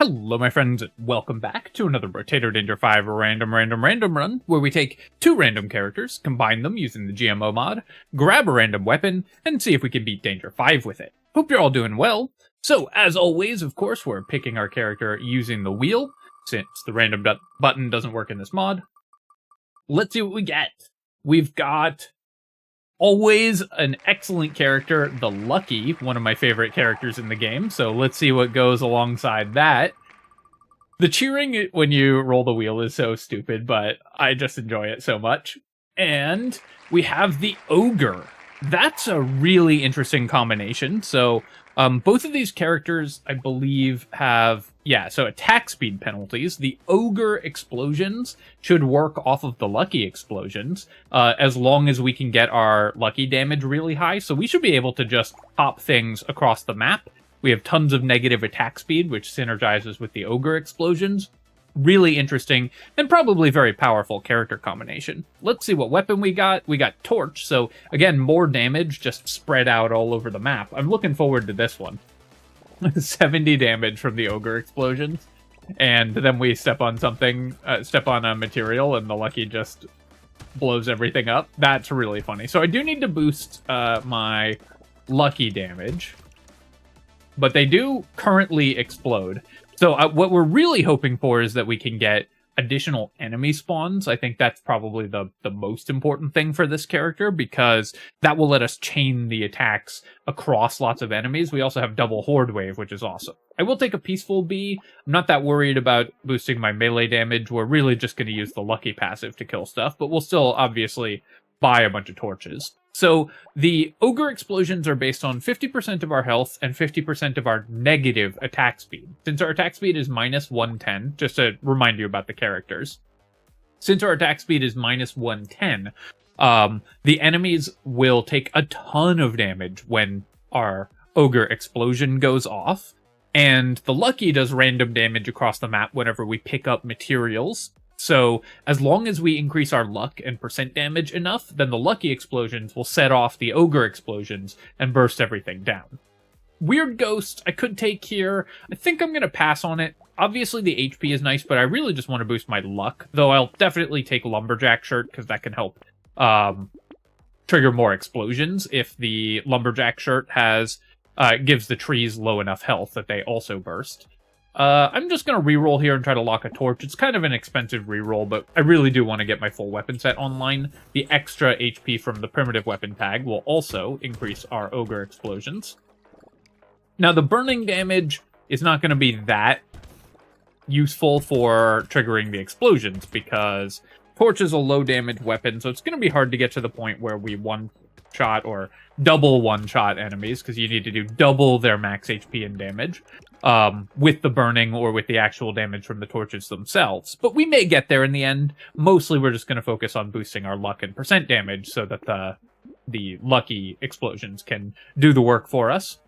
Hello, my friends, and welcome back to another Brotato Danger 5 random run, where we take two random characters, combine them using the GMO mod, grab a random weapon, and see if we can beat Danger 5 with it. Hope you're all doing well. So, as always, of course, we're picking our character using the wheel, since the random button doesn't work in this mod. Let's see what we get. We've got always an excellent character, the Lucky, one of my favorite characters in the game, so let's see what goes alongside that. The cheering when you roll the wheel is so stupid, but I just enjoy it so much. And we have the Ogre. That's a really interesting combination. So both of these characters, I believe, have, so attack speed penalties. The Ogre explosions should work off of the Lucky explosions, as long as we can get our Lucky damage really high. So we should be able to just pop things across the map. We have tons of negative attack speed, which synergizes with the Ogre explosions. Really interesting, and probably very powerful character combination. Let's see what weapon we got. We got Torch, so again, more damage just spread out all over the map. I'm looking forward to this one. 70 damage from the Ogre explosions, and then we step on something, step on a material, and the Lucky just blows everything up. That's really funny. So I do need to boost my Lucky damage, but they do currently explode. So what we're really hoping for is that we can get additional enemy spawns. I think that's probably the most important thing for this character, because that will let us chain the attacks across lots of enemies. We also have double horde wave, which is awesome. I will take a peaceful bee. I'm not that worried about boosting my melee damage. We're really just going to use the Lucky passive to kill stuff, but we'll still obviously buy a bunch of torches. So the Ogre explosions are based on 50% of our health and 50% of our negative attack speed. Since our attack speed is minus 110, just to remind you about the characters, since our attack speed is minus 110, the enemies will take a ton of damage when our Ogre explosion goes off, and the Lucky does random damage across the map whenever we pick up materials. So, as long as we increase our luck and percent damage enough, then the Lucky explosions will set off the Ogre explosions and burst everything down. Weird Ghost, I could take here. I think I'm going to pass on it. Obviously, the HP is nice, but I really just want to boost my luck. Though I'll definitely take Lumberjack Shirt, because that can help trigger more explosions if the Lumberjack Shirt has gives the trees low enough health that they also burst. I'm just going to reroll here and try to lock a torch. It's kind of an expensive reroll, but I really do want to get my full weapon set online. The extra HP from the primitive weapon tag will also increase our Ogre explosions. Now, the burning damage is not going to be that useful for triggering the explosions, because torch is a low damage weapon, so it's going to be hard to get to the point where we one-shot or double one-shot enemies, because you need to do double their max HP and damage. With the burning or with the actual damage from the torches themselves. But we may get there in the end. Mostly we're just going to focus on boosting our luck and percent damage so that the Lucky explosions can do the work for us.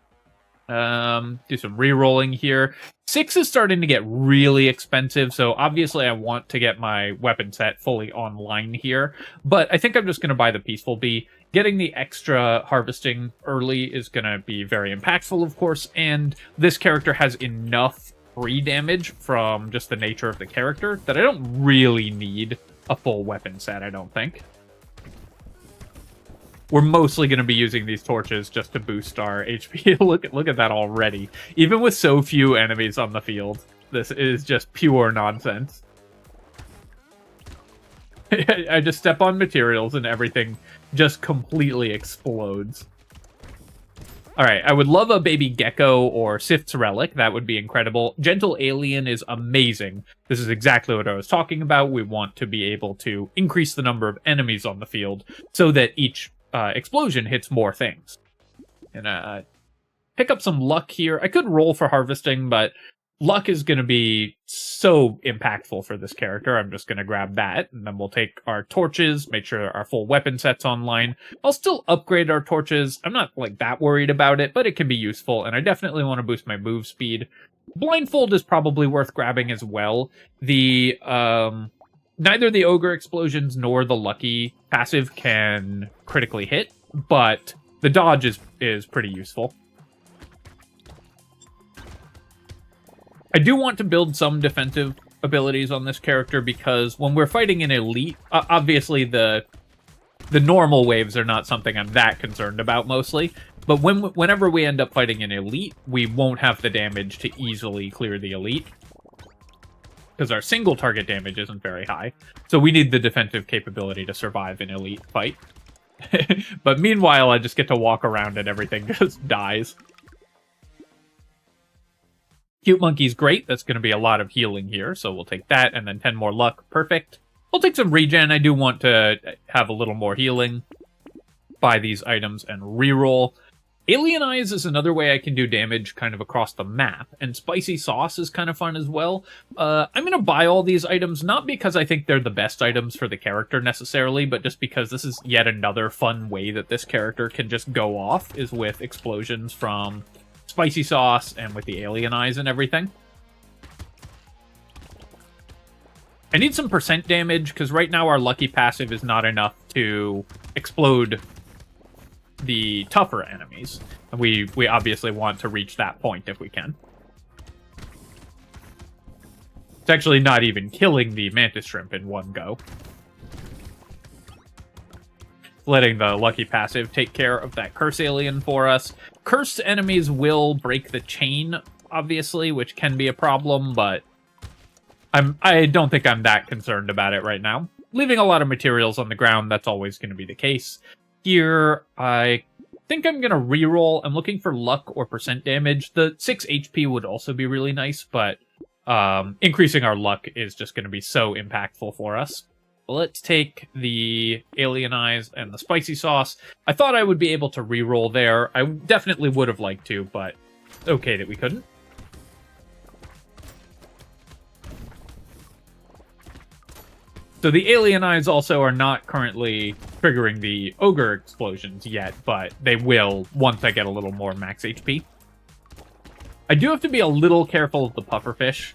Do some re-rolling here. 6 is starting to get really expensive, so obviously I want to get my weapon set fully online here, but I think I'm just going to buy the Peaceful Bee. Getting the extra harvesting early is going to be very impactful, of course, and this character has enough free damage from just the nature of the character that I don't really need a full weapon set, I don't think. We're mostly going to be using these torches just to boost our HP. Look at that already. Even with so few enemies on the field, this is just pure nonsense. I just step on materials and everything just completely explodes. Alright, I would love a baby gecko or Sif's Relic. That would be incredible. Gentle Alien is amazing. This is exactly what I was talking about. We want to be able to increase the number of enemies on the field so that each explosion hits more things. And pick up some luck here. I could roll for harvesting, but luck is going to be so impactful for this character. I'm just going to grab that, and then we'll take our torches, make sure our full weapon set's online. I'll still upgrade our torches. I'm not that worried about it, but it can be useful, and I definitely want to boost my move speed. Blindfold is probably worth grabbing as well. The neither the Ogre explosions nor the Lucky passive can critically hit, but the dodge is pretty useful. I do want to build some defensive abilities on this character because when we're fighting an elite, obviously the normal waves are not something I'm that concerned about mostly, but whenever we end up fighting an elite, we won't have the damage to easily clear the elite because our single target damage isn't very high. So we need the defensive capability to survive an elite fight. But meanwhile, I just get to walk around and everything just dies. Cute Monkey's great. That's going to be a lot of healing here, so we'll take that, and then 10 more luck. Perfect. We'll take some regen. I do want to have a little more healing. Buy these items and reroll. Alien Eyes is another way I can do damage kind of across the map, and Spicy Sauce is kind of fun as well. I'm going to buy all these items, not because I think they're the best items for the character necessarily, but just because this is yet another fun way that this character can just go off, is with explosions from Spicy Sauce and with the Alien Eyes and everything. I need some percent damage, because right now our lucky passive is not enough to explode the tougher enemies. We obviously want to reach that point if we can. It's actually not even killing the Mantis Shrimp in one go. Letting the lucky passive take care of that curse alien for us. Cursed enemies will break the chain, obviously, which can be a problem, but I don't think I'm that concerned about it right now. Leaving a lot of materials on the ground, that's always going to be the case. Here, I think I'm going to reroll. I'm looking for luck or percent damage. The 6 HP would also be really nice, but increasing our luck is just going to be so impactful for us. Let's take the Alien Eyes and the Spicy Sauce. I thought I would be able to reroll there. I definitely would have liked to, but okay that we couldn't. So the Alien Eyes also are not currently triggering the Ogre explosions yet, but they will once I get a little more max HP. I do have to be a little careful of the pufferfish.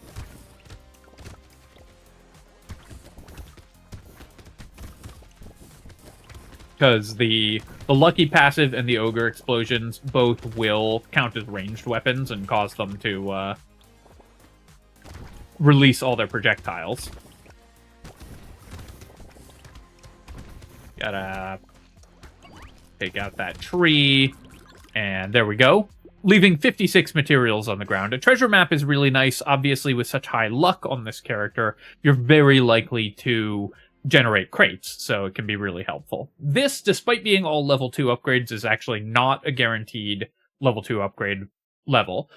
Because the lucky passive and the Ogre explosions both will count as ranged weapons and cause them to release all their projectiles. Gotta take out that tree, and there we go. Leaving 56 materials on the ground. A treasure map is really nice. Obviously, with such high luck on this character, you're very likely to generate crates, so it can be really helpful. This, despite being all level 2 upgrades, is actually not a guaranteed level 2 upgrade level.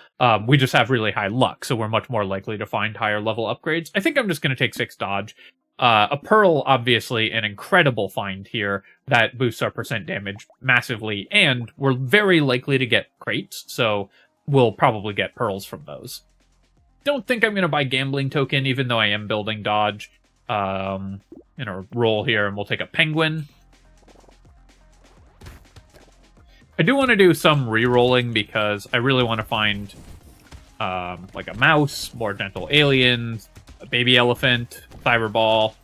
We just have really high luck, so we're much more likely to find higher level upgrades. I think I'm just going to take 6 dodge. A Pearl, obviously, an incredible find here that boosts our percent damage massively, and we're very likely to get crates, so we'll probably get Pearls from those. Don't think I'm going to buy Gambling Token, even though I am building dodge. In a roll here, and we'll take a Penguin. I do want to do some re-rolling because I really want to find like a mouse, more gentle aliens, a baby elephant, fiberball,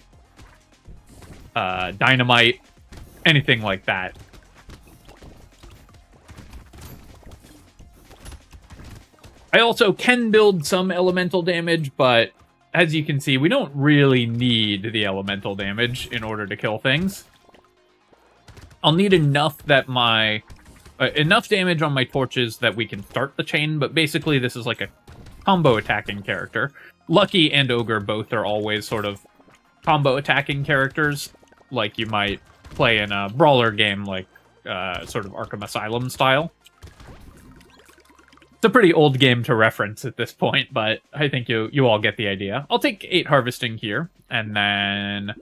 dynamite, anything like that. I also can build some elemental damage, but as you can see, we don't really need the elemental damage in order to kill things. I'll need enough that enough damage on my torches that we can start the chain, but basically this is like a combo attacking character. Lucky and Ogre both are always sort of combo attacking characters, like you might play in a brawler game like sort of Arkham Asylum style. It's a pretty old game to reference at this point, but I think you all get the idea. I'll take 8 harvesting here, and then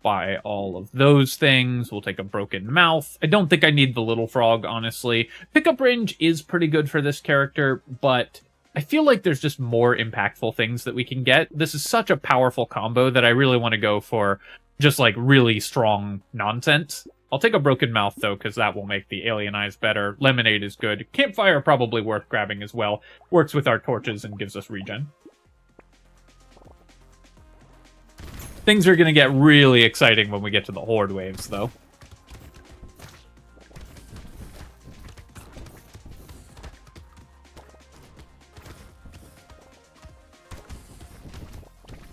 buy all of those things. We'll take a broken mouth. I don't think I need the little frog, honestly. Pickup range is pretty good for this character, but I feel like there's just more impactful things that we can get. This is such a powerful combo that I really want to go for just like really strong nonsense. I'll take a broken mouth, though, because that will make the Alien Eyes better. Lemonade is good. Campfire probably worth grabbing as well. Works with our torches and gives us regen. Things are going to get really exciting when we get to the Horde waves, though.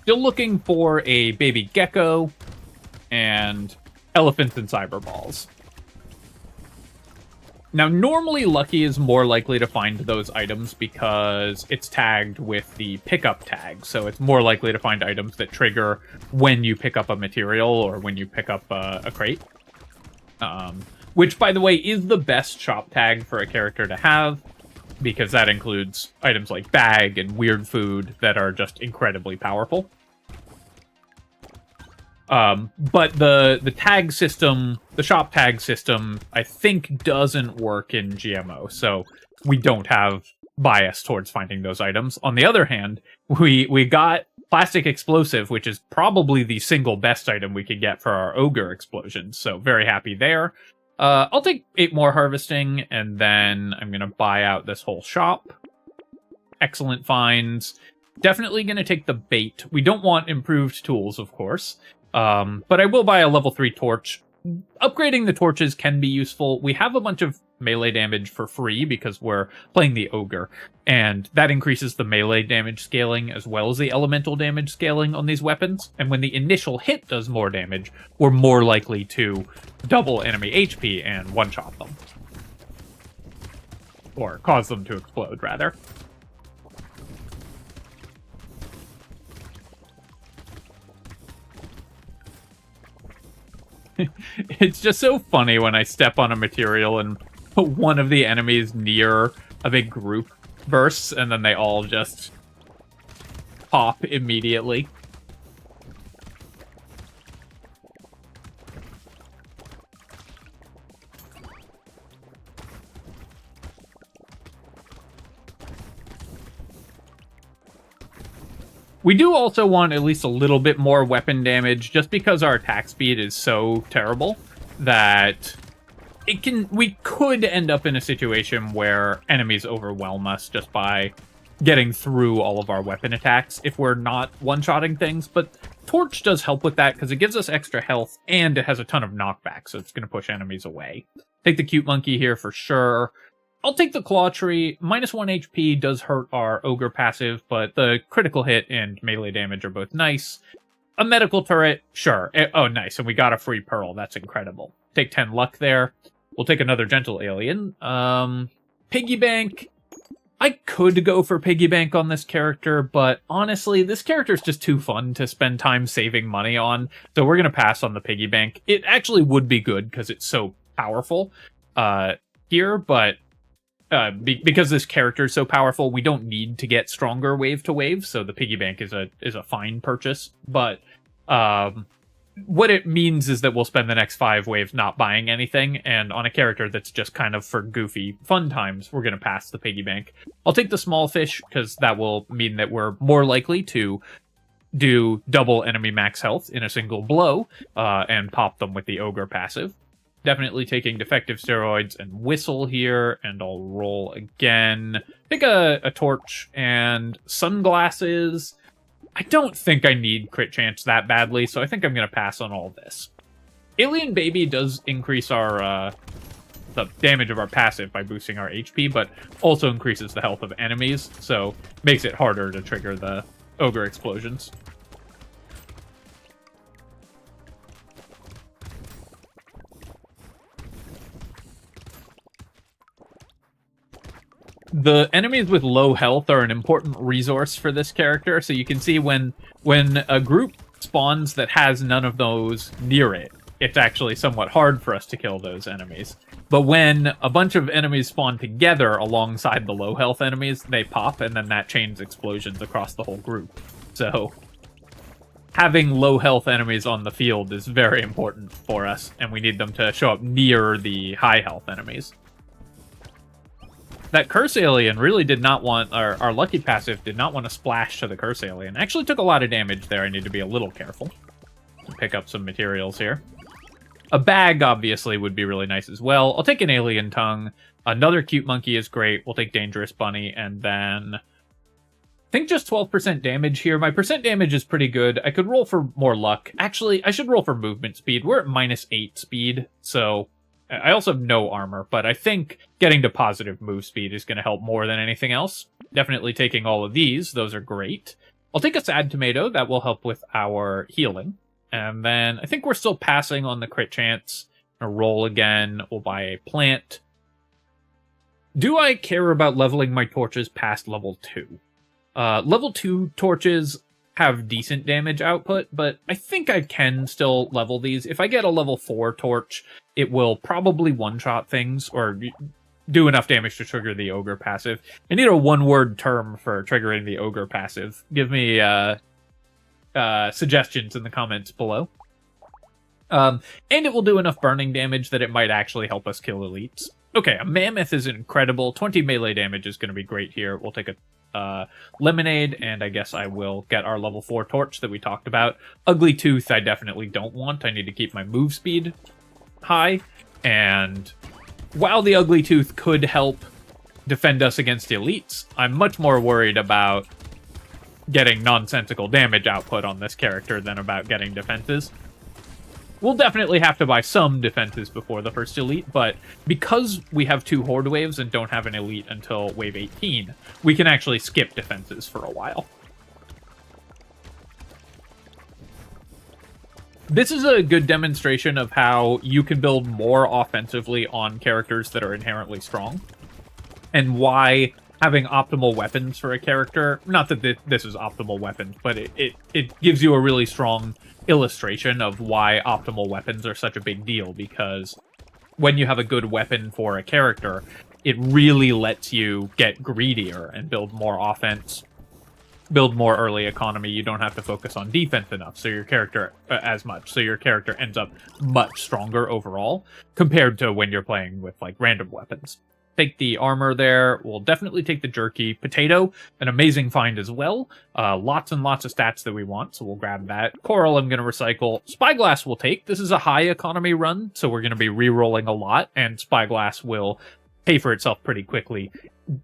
Still looking for a baby gecko and elephants and cyberballs. Now, normally Lucky is more likely to find those items because it's tagged with the pickup tag, so it's more likely to find items that trigger when you pick up a material or when you pick up a crate. Which, by the way, is the best shop tag for a character to have, because that includes items like bag and weird food that are just incredibly powerful. But the tag system, the shop tag system, I think doesn't work in GMO, so we don't have bias towards finding those items. On the other hand, we got Plastic Explosive, which is probably the single best item we could get for our Ogre explosions, so very happy there. I'll take 8 more harvesting, and then I'm going to buy out this whole shop. Excellent finds. Definitely going to take the bait. We don't want improved tools, of course. But I will buy a level 3 torch. Upgrading the torches can be useful. We have a bunch of melee damage for free because we're playing the Ogre, and that increases the melee damage scaling as well as the elemental damage scaling on these weapons. And when the initial hit does more damage, we're more likely to double enemy HP and one-shot them. Or cause them to explode, rather. It's just so funny when I step on a material and one of the enemies near a big group bursts, and then they all just pop immediately. We do also want at least a little bit more weapon damage, just because our attack speed is so terrible that we could end up in a situation where enemies overwhelm us just by getting through all of our weapon attacks if we're not one-shotting things. But Torch does help with that because it gives us extra health and it has a ton of knockback, so it's going to push enemies away. Take the Cute Monkey here for sure. I'll take the Claw Tree. -1 HP does hurt our Ogre passive, but the critical hit and melee damage are both nice. A medical turret, sure. Oh, nice, and we got a free pearl. That's incredible. Take 10 luck there. We'll take another Gentle Alien. Piggy Bank. I could go for Piggy Bank on this character, but honestly, this character is just too fun to spend time saving money on, so we're going to pass on the Piggy Bank. It actually would be good because it's so powerful here, but because this character is so powerful, we don't need to get stronger wave to wave, so the Piggy Bank is a fine purchase. But what it means is that we'll spend the next 5 waves not buying anything, and on a character that's just kind of for goofy fun times, we're going to pass the Piggy Bank. I'll take the Small Fish, because that will mean that we're more likely to do double enemy max health in a single blow, and pop them with the Ogre passive. Definitely taking Defective Steroids and Whistle here, and I'll roll again. Take a Torch and Sunglasses. I don't think I need Crit Chance that badly, so I think I'm going to pass on all this. Alien Baby does increase our the damage of our passive by boosting our HP, but also increases the health of enemies, so makes it harder to trigger the Ogre explosions. The enemies with low health are an important resource for this character, so you can see when a group spawns that has none of those near it, it's actually somewhat hard for us to kill those enemies. But when a bunch of enemies spawn together alongside the low health enemies, they pop, and then that chains explosions across the whole group. So having low health enemies on the field is very important for us, and we need them to show up near the high health enemies. That Curse Alien really did not want, our Lucky passive did not want to splash to the Curse Alien. Actually took a lot of damage there. I need to be a little careful. Pick up some materials here. A bag, obviously, would be really nice as well. I'll take an Alien Tongue. Another Cute Monkey is great. We'll take Dangerous Bunny, and then I think just 12% damage here. My percent damage is pretty good. I could roll for more luck. Actually, I should roll for movement speed. We're at -8 speed, so I also have no armor, but I think getting to positive move speed is going to help more than anything else. Definitely taking all of these. Those are great. I'll take a sad tomato. That will help with our healing. And then I think we're still passing on the crit chance. A roll again. We'll buy a plant. Do I care about leveling my torches past level 2? Level 2 torches have decent damage output, but I think I can still level these. If I get a level 4 torch, it will probably one-shot things, or do enough damage to trigger the Ogre passive. I need a one-word term for triggering the Ogre passive. Give me suggestions in the comments below. And it will do enough burning damage that it might actually help us kill elites. Okay, a mammoth is incredible. 20 melee damage is going to be great here. We'll take a lemonade, and I guess I will get our level 4 torch that we talked about. Ugly Tooth I definitely don't want. I need to keep my move speed high, and while the Ugly Tooth could help defend us against elites, I'm much more worried about getting nonsensical damage output on this character than about getting defenses. We'll definitely have to buy some defenses before the first elite, but because we have 2 horde waves and don't have an elite until wave 18, we can actually skip defenses for a while. This is a good demonstration of how you can build more offensively on characters that are inherently strong, and why having optimal weapons for a character, not that this is optimal weapons, but it gives you a really strong illustration of why optimal weapons are such a big deal, because when you have a good weapon for a character, it really lets you get greedier and build more offense, build more early economy. You don't have to focus on defense enough, so your character as much, so your character ends up much stronger overall compared to when you're playing with like random weapons. Take the armor there. We'll definitely take the jerky. Potato, an amazing find as well. Lots and lots of stats that we want, so we'll grab that. Coral I'm going to recycle. Spyglass we'll take. This is a high economy run, so we're going to be re-rolling a lot, and Spyglass will pay for itself pretty quickly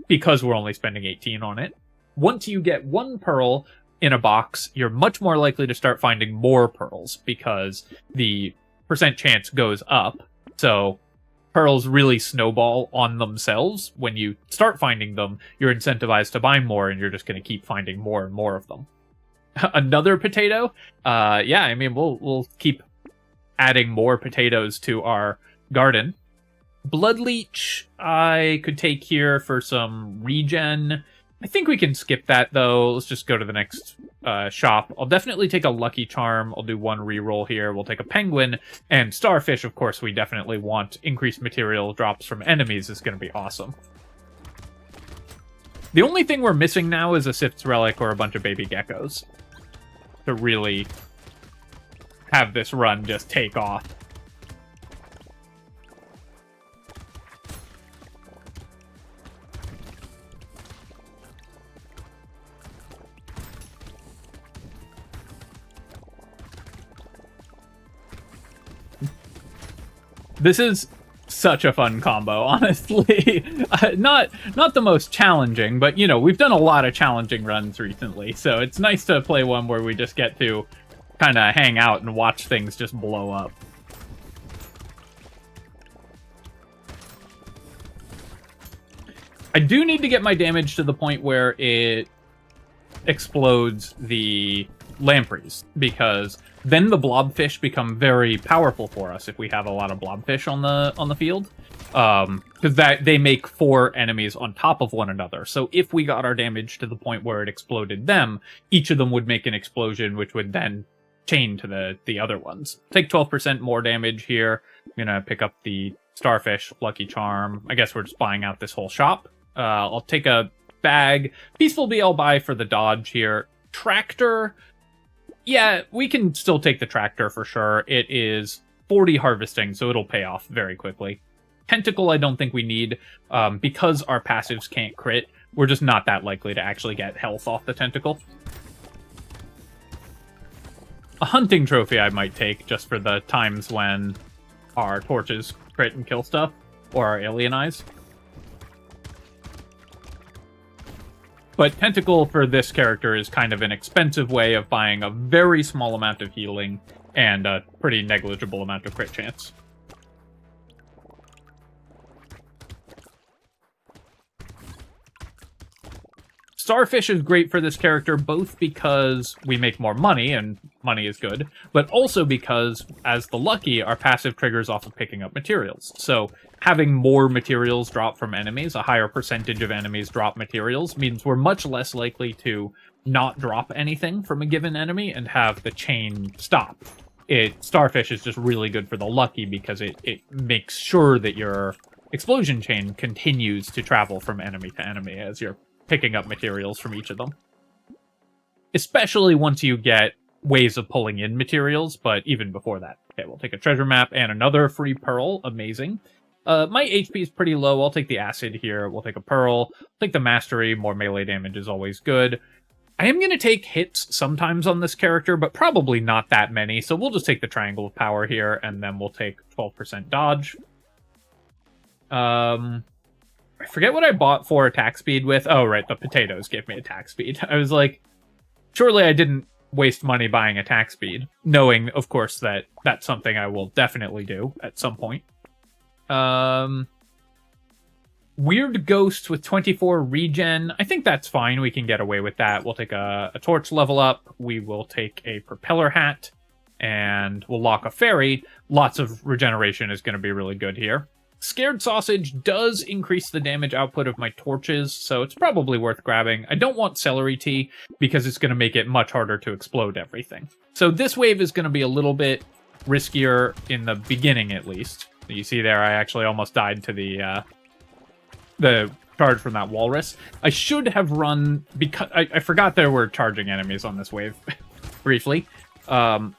because we're only spending 18 on it. Once you get 1 pearl in a box, you're much more likely to start finding more pearls because the percent chance goes up. So pearls really snowball on themselves. When you start finding them, you're incentivized to buy more, and you're just going to keep finding more and more of them. Another potato? Yeah, I mean, we'll keep adding more potatoes to our garden. Blood Leech I could take here for some regen. I think we can skip that, though. Let's just go to the next shop. I'll definitely take a Lucky Charm. I'll do 1 reroll here. We'll take a Penguin. And Starfish, of course, we definitely want. Increased material drops from enemies is going to be awesome. The only thing we're missing now is a Sif's Relic or a bunch of baby geckos to really have this run just take off. This is such a fun combo, honestly. Not the most challenging, but, you know, we've done a lot of challenging runs recently, so it's nice to play one where we just get to kind of hang out and watch things just blow up. I do need to get my damage to the point where it explodes the lampreys, because then the blobfish become very powerful for us if we have a lot of blobfish on the field, because they make 4 enemies on top of one another. So if we got our damage to the point where it exploded them, each of them would make an explosion, which would then chain to the other ones. Take 12% more damage here. I'm gonna pick up the Starfish, Lucky Charm. I guess we're just buying out this whole shop. I'll take a bag. Peaceful Bee I'll buy for the dodge here. Tractor. Yeah, we can still take the tractor for sure. It is 40 harvesting, so it'll pay off very quickly. Tentacle I don't think we need, because our passives can't crit. We're just not that likely to actually get health off the tentacle. A hunting trophy I might take, just for the times when our torches crit and kill stuff, or our alien eyes. But Tentacle for this character is kind of an expensive way of buying a very small amount of healing and a pretty negligible amount of crit chance. Starfish is great for this character, both because we make more money, and money is good, but also because, as the Lucky, our passive triggers off of picking up materials. So having more materials drop from enemies, a higher percentage of enemies drop materials, means we're much less likely to not drop anything from a given enemy and have the chain stop. Starfish is just really good for the Lucky because it makes sure that your explosion chain continues to travel from enemy to enemy as you're picking up materials from each of them. Especially once you get ways of pulling in materials, but even before that. Okay, we'll take a treasure map and another free pearl. Amazing. My HP is pretty low. I'll take the acid here. We'll take a pearl. Take the mastery. More melee damage is always good. I am going to take hits sometimes on this character, but probably not that many. So we'll just take the triangle of power here, and then we'll take 12% dodge. I forget what I bought for attack speed with. Oh, right, the potatoes gave me attack speed. I was like, surely I didn't waste money buying attack speed, knowing, of course, that that's something I will definitely do at some point. Weird Ghost with 24 regen. I think that's fine. We can get away with that. We'll take a torch level up. We will take a propeller hat, and we'll lock a fairy. Lots of regeneration is going to be really good here. Scared Sausage does increase the damage output of my torches, so it's probably worth grabbing. I don't want Celery Tea, because it's going to make it much harder to explode everything. So this wave is going to be a little bit riskier in the beginning, at least. You see there, I actually almost died to the charge from that walrus. I should have run, because I forgot there were charging enemies on this wave, briefly. I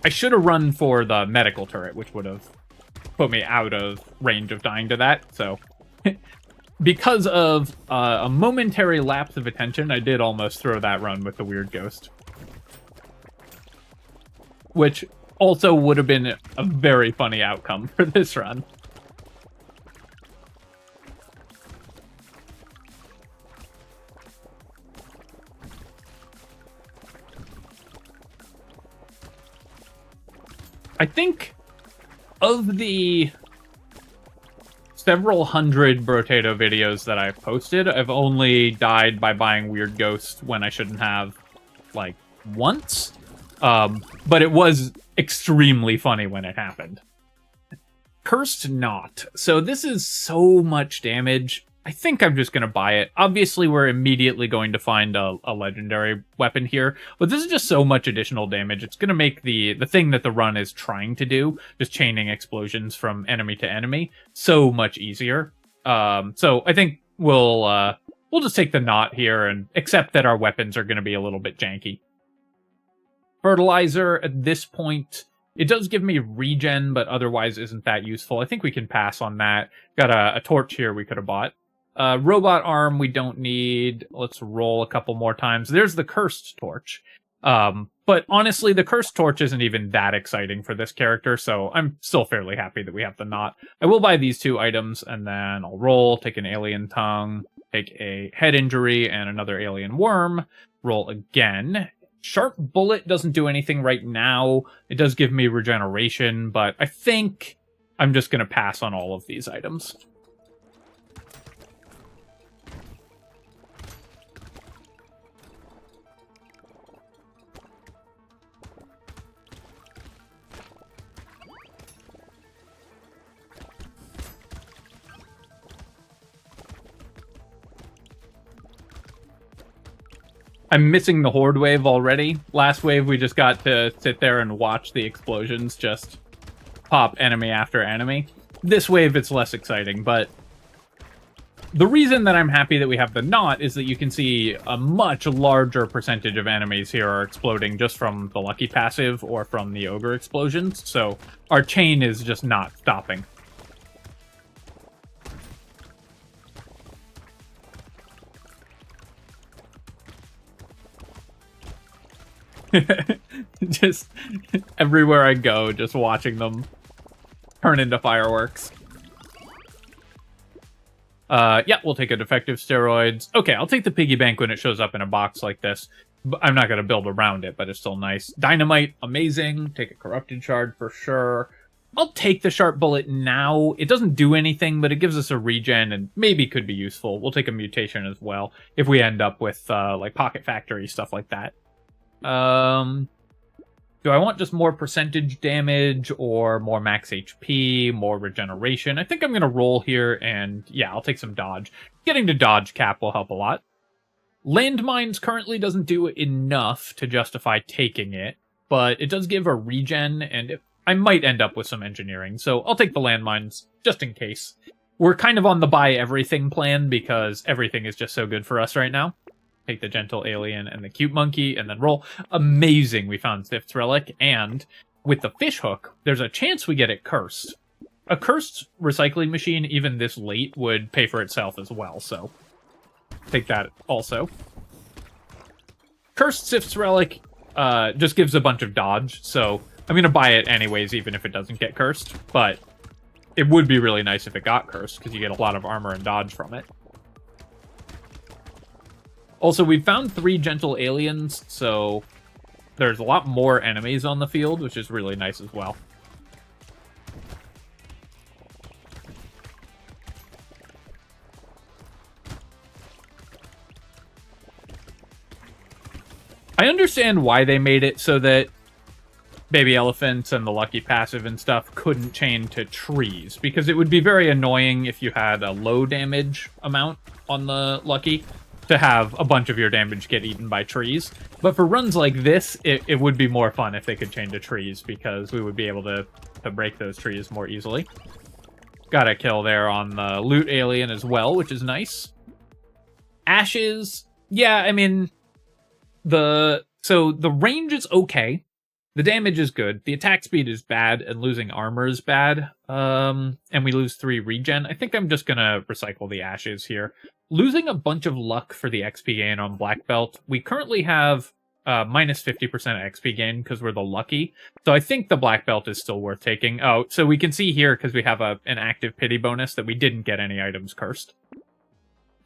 should have run for the medical turret, which would have put me out of range of dying to that. So because of a momentary lapse of attention, I did almost throw that run with the Weird Ghost, which also would have been a very funny outcome for this run. I think of the several hundred Brotato videos that I've posted, I've only died by buying Weird Ghost when I shouldn't have, like, once. But it was extremely funny when it happened. Cursed Knot. So this is so much damage. I think I'm just going to buy it. Obviously, we're immediately going to find a legendary weapon here, but this is just so much additional damage. It's going to make the thing that the run is trying to do, just chaining explosions from enemy to enemy, so much easier. So I think we'll just take the Knot here and accept that our weapons are going to be a little bit janky. Fertilizer at this point, it does give me regen, but otherwise isn't that useful. I think we can pass on that. Got a torch here we could have bought. Robot arm we don't need. Let's roll a couple more times. There's the cursed torch. But honestly, the cursed torch isn't even that exciting for this character, so I'm still fairly happy that we have the Knot. I will buy these two items, and then I'll roll, take an alien tongue, take a head injury, and another alien worm. Roll again. Sharp Bullet doesn't do anything right now. It does give me regeneration, but I think I'm just going to pass on all of these items. I'm missing the Horde wave already. Last wave, we just got to sit there and watch the explosions just pop enemy after enemy. This wave, it's less exciting, but the reason that I'm happy that we have the Knot is that you can see a much larger percentage of enemies here are exploding just from the Lucky passive or from the Ogre explosions, so our chain is just not stopping. Just everywhere I go, just watching them turn into fireworks. Yeah, we'll take a defective steroids. Okay, I'll take the piggy bank when it shows up in a box like this. I'm not going to build around it, but it's still nice. Dynamite, amazing. Take a corrupted shard for sure. I'll take the sharp bullet now. It doesn't do anything, but it gives us a regen and maybe could be useful. We'll take a mutation as well if we end up with like Pocket Factory, stuff like that. Do I want just more percentage damage or more max HP, more regeneration? I think I'm going to roll here and yeah, I'll take some dodge. Getting to dodge cap will help a lot. Landmines currently doesn't do enough to justify taking it, but it does give a regen and I might end up with some engineering. So I'll take the landmines just in case. We're kind of on the buy everything plan because everything is just so good for us right now. Take the gentle alien and the cute monkey and then roll. Amazing, we found Sif's relic. And with the fish hook, there's a chance we get it cursed. A cursed recycling machine, even this late, would pay for itself as well. So take that also. Cursed Sif's relic just gives a bunch of dodge. So I'm going to buy it anyways, even if it doesn't get cursed. But it would be really nice if it got cursed because you get a lot of armor and dodge from it. Also, we found 3 gentle aliens, so there's a lot more enemies on the field, which is really nice as well. I understand why they made it so that baby elephants and the lucky passive and stuff couldn't chain to trees, because it would be very annoying if you had a low damage amount on the lucky to have a bunch of your damage get eaten by trees. But for runs like this, it would be more fun if they could chain to trees, because we would be able to break those trees more easily. Got a kill there on the loot alien as well, which is nice. Ashes, yeah, I mean, the range is okay. The damage is good. The attack speed is bad, and losing armor is bad. And we lose 3 regen. I think I'm just gonna recycle the ashes here. Losing a bunch of luck for the XP gain on Black Belt. We currently have minus 50% XP gain because we're the lucky. So I think the Black Belt is still worth taking. Oh, so we can see here, because we have an active pity bonus, that we didn't get any items cursed.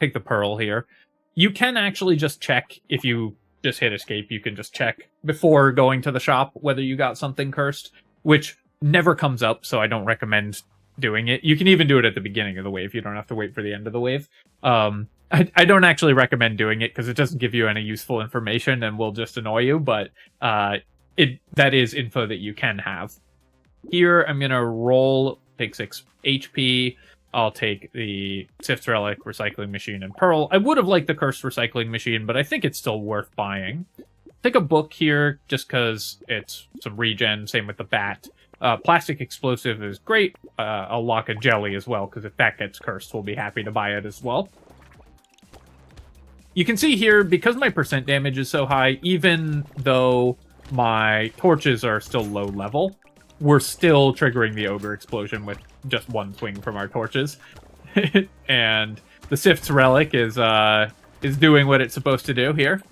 Take the pearl here. You can actually just check if you just hit escape. You can just check before going to the shop whether you got something cursed, which never comes up, so I don't recommend doing it. You can even do it at the beginning of the wave. You don't have to wait for the end of the wave. I don't actually recommend doing it because it doesn't give you any useful information and will just annoy you, but that is info that you can have. Here, I'm going to roll, take 6 HP. I'll take the Sif's Relic, Recycling Machine, and Pearl. I would have liked the Cursed Recycling Machine, but I think it's still worth buying. Take a book here, just because it's some regen, same with the bat. Plastic Explosive is great. I'll lock a Jelly as well, because if that gets cursed, we'll be happy to buy it as well. You can see here, because my percent damage is so high, even though my torches are still low level, we're still triggering the Ogre explosion with just one swing from our torches. And the Sif's Relic is doing what it's supposed to do here.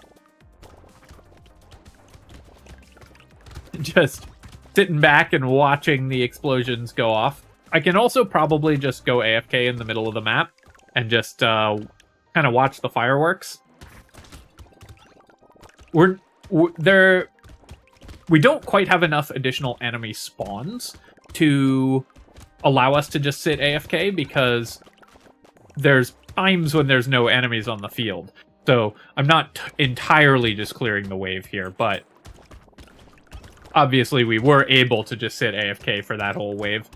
Just sitting back and watching the explosions go off. I can also probably just go AFK in the middle of the map and just kind of watch the fireworks. We don't quite have enough additional enemy spawns to allow us to just sit AFK, because there's times when there's no enemies on the field. So I'm not entirely just clearing the wave here, but obviously we were able to just sit AFK for that whole wave.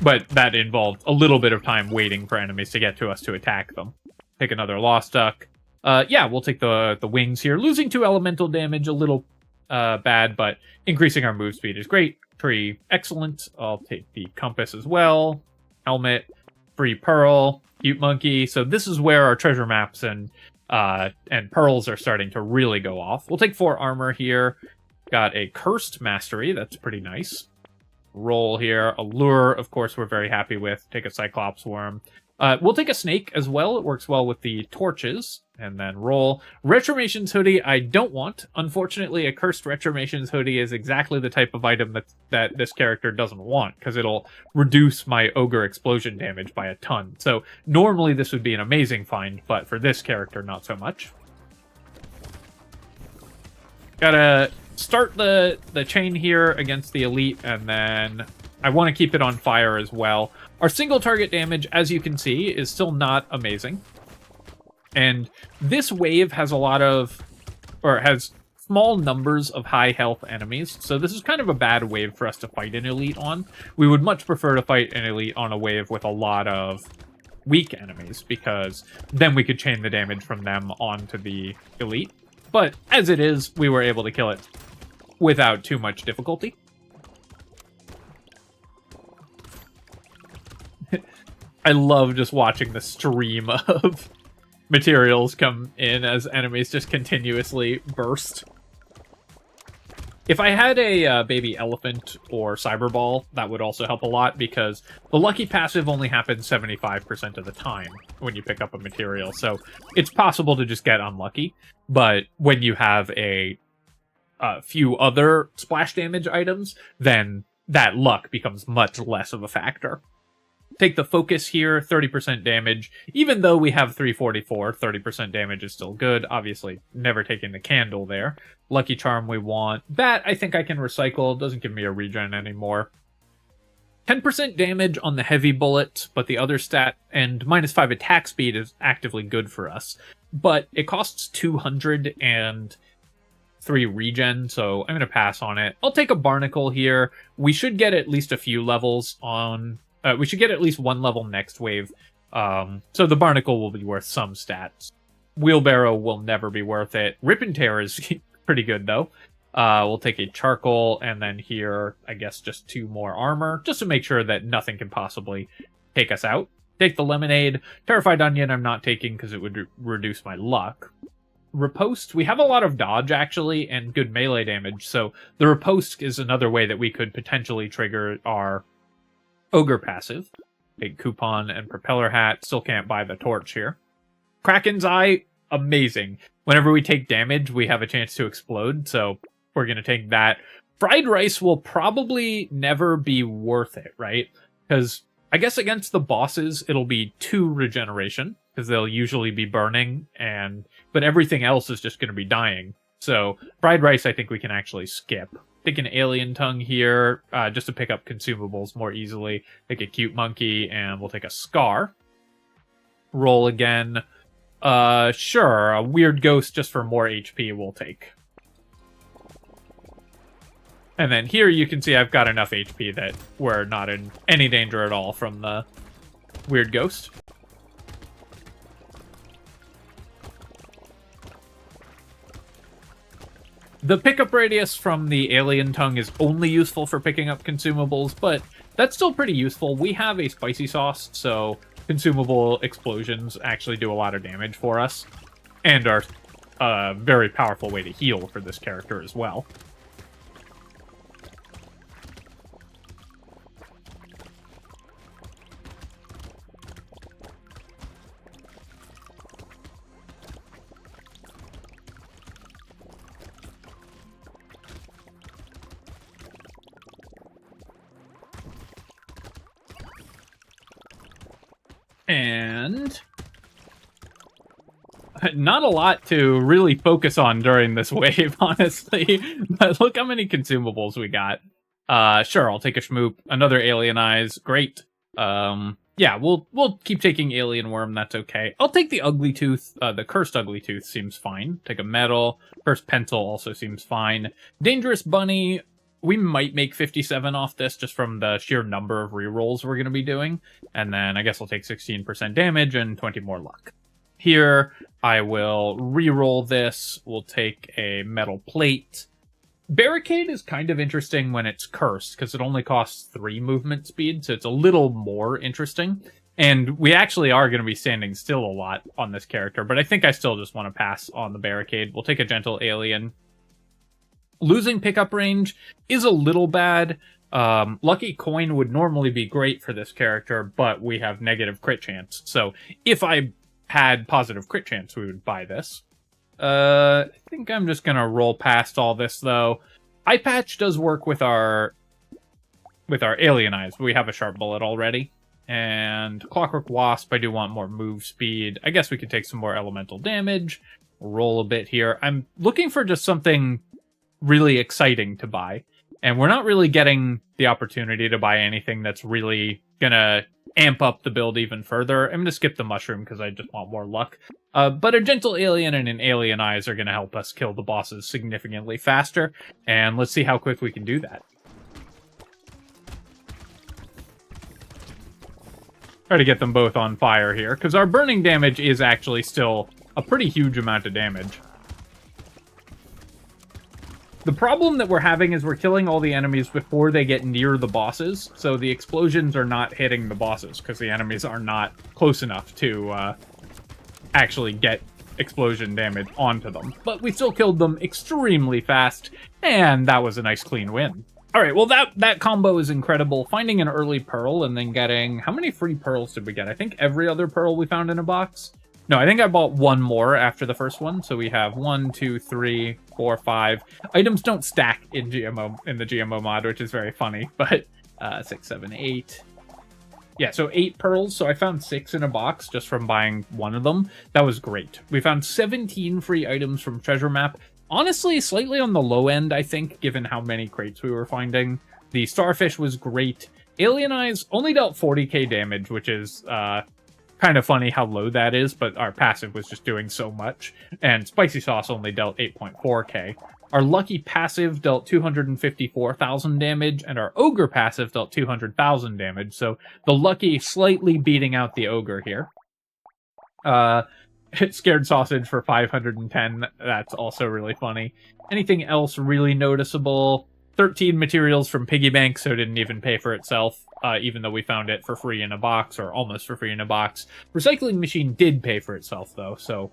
But that involved a little bit of time waiting for enemies to get to us to attack them. Take another Lost Duck. Yeah, we'll take the wings here. Losing 2 elemental damage, a little bad, but increasing our move speed is great. Tree, excellent. I'll take the compass as well. Helmet, free pearl, cute monkey. So this is where our treasure maps and pearls are starting to really go off. We'll take 4 armor here. Got a cursed mastery. That's pretty nice. Roll here. Allure, of course, we're very happy with. Take a Cyclops worm. We'll take a snake as well. It works well with the torches. And then roll. Retromation's hoodie, I don't want. Unfortunately, a cursed Retromation's hoodie is exactly the type of item that this character doesn't want, because it'll reduce my Ogre explosion damage by a ton. So normally this would be an amazing find, but for this character, not so much. Got a start the chain here against the elite, and then I want to keep it on fire as well. Our single target damage, as you can see, is still not amazing. And this wave has has small numbers of high health enemies, so this is kind of a bad wave for us to fight an elite on. We would much prefer to fight an elite on a wave with a lot of weak enemies, because then we could chain the damage from them onto the elite. But as it is, we were able to kill it without too much difficulty. I love just watching the stream of materials come in as enemies just continuously burst. If I had a baby elephant or cyberball, that would also help a lot, because the lucky passive only happens 75% of the time when you pick up a material, so it's possible to just get unlucky. But when you have a few other splash damage items, then that luck becomes much less of a factor. Take the focus here, 30% damage. Even though we have 344, 30% damage is still good. Obviously, never taking the candle there. Lucky charm we want. That, I think I can recycle. Doesn't give me a regen anymore. 10% damage on the heavy bullet, but the other stat, and -5 attack speed is actively good for us. But it costs 203 regen, so I'm going to pass on it. I'll take a barnacle here. We should get at least a few levels on... we should get at least one level next wave, so the barnacle will be worth some stats. Wheelbarrow will never be worth it. Rip and Tear is pretty good, though. We'll take a charcoal, and then here, I guess, just 2 more armor, just to make sure that nothing can possibly take us out. Take the lemonade. Terrified Onion I'm not taking because it would reduce my luck. Riposte, we have a lot of dodge, actually, and good melee damage, so the Riposte is another way that we could potentially trigger our Ogre passive. Big coupon and propeller hat. Still can't buy the torch here. Kraken's Eye, amazing. Whenever we take damage, we have a chance to explode, so we're going to take that. Fried rice will probably never be worth it, right? Because I guess against the bosses, it'll be 2 regeneration, because they'll usually be burning, but everything else is just going to be dying. So fried rice, I think we can actually skip. Take an alien tongue here, just to pick up consumables more easily. Take a cute monkey, and we'll take a scar. Roll again. Sure, a weird ghost just for more HP we'll take. And then here you can see I've got enough HP that we're not in any danger at all from the weird ghost. The pickup radius from the alien tongue is only useful for picking up consumables, but that's still pretty useful. We have a spicy sauce, so consumable explosions actually do a lot of damage for us, and are a very powerful way to heal for this character as well. And not a lot to really focus on during this wave, honestly. But look how many consumables we got. Sure, I'll take a schmoop. Another alien eyes. Great. Yeah, we'll keep taking alien worm. That's okay. I'll take the ugly tooth. The cursed ugly tooth seems fine. Take a metal. Cursed pencil also seems fine. Dangerous bunny. We might make 57 off this just from the sheer number of rerolls we're going to be doing. And then I guess I'll take 16% damage and 20 more luck. Here, I will reroll this. We'll take a metal plate. Barricade is kind of interesting when it's cursed, because it only costs 3 movement speed, so it's a little more interesting. And we actually are going to be standing still a lot on this character, but I think I still just want to pass on the barricade. We'll take a gentle alien. Losing pickup range is a little bad. Lucky coin would normally be great for this character, but we have negative crit chance. So if I had positive crit chance, we would buy this. I think I'm just gonna roll past all this, though. Eye patch does work with our alien eyes. We have a sharp bullet already. And Clockwork Wasp, I do want more move speed. I guess we could take some more elemental damage. Roll a bit here. I'm looking for just something really exciting to buy. And we're not really getting the opportunity to buy anything that's really gonna amp up the build even further. I'm gonna skip the mushroom because I just want more luck. But a gentle alien and an alien eyes are gonna help us kill the bosses significantly faster. And let's see how quick we can do that. Try to get them both on fire here, because our burning damage is actually still a pretty huge amount of damage. The problem that we're having is we're killing all the enemies before they get near the bosses, so the explosions are not hitting the bosses, because the enemies are not close enough to actually get explosion damage onto them. But we still killed them extremely fast, and that was a nice clean win. Alright, well that combo is incredible. Finding an early pearl and then getting... How many free pearls did we get? I think every other pearl we found in a box? No, I think I bought one more after the first one, so we have 1, 2, 3, 4, 5. Items don't stack in the GMO mod, which is very funny, but 6, 7, 8. Yeah, so 8 pearls, so I found 6 in a box just from buying one of them. That was great. We found 17 free items from Treasure Map. Honestly, slightly on the low end, I think, given how many crates we were finding. The Starfish was great. Alien Eyes only dealt 40k damage, which is kind of funny how low that is, but our passive was just doing so much. And Spicy Sauce only dealt 8.4k. Our Lucky passive dealt 254,000 damage, and our Ogre passive dealt 200,000 damage, so the Lucky slightly beating out the Ogre here. Scared Sausage for 510, that's also really funny. Anything else really noticeable? 13 materials from Piggy Bank, so it didn't even pay for itself, even though we found it for free in a box, or almost for free in a box. Recycling Machine did pay for itself, though, so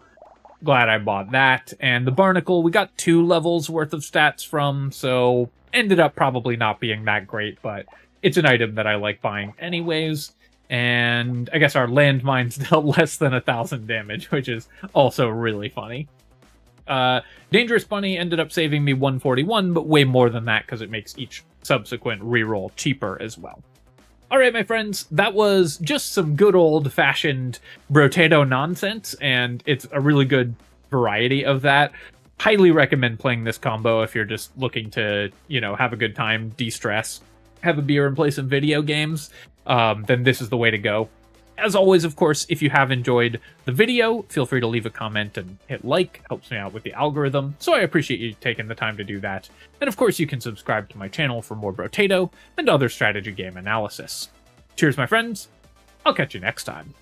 glad I bought that. And the Barnacle, we got 2 levels worth of stats from, so ended up probably not being that great, but it's an item that I like buying anyways. And I guess our landmines dealt less than 1,000 damage, which is also really funny. Dangerous Bunny ended up saving me 141, but way more than that because it makes each subsequent reroll cheaper as well. Alright, my friends, that was just some good old-fashioned Brotato nonsense, and it's a really good variety of that. Highly recommend playing this combo if you're just looking to, you know, have a good time, de-stress, have a beer and play some video games. Then this is the way to go. As always, of course, if you have enjoyed the video, feel free to leave a comment and hit like. Helps me out with the algorithm, so I appreciate you taking the time to do that. And of course, you can subscribe to my channel for more Brotato and other strategy game analysis. Cheers, my friends. I'll catch you next time.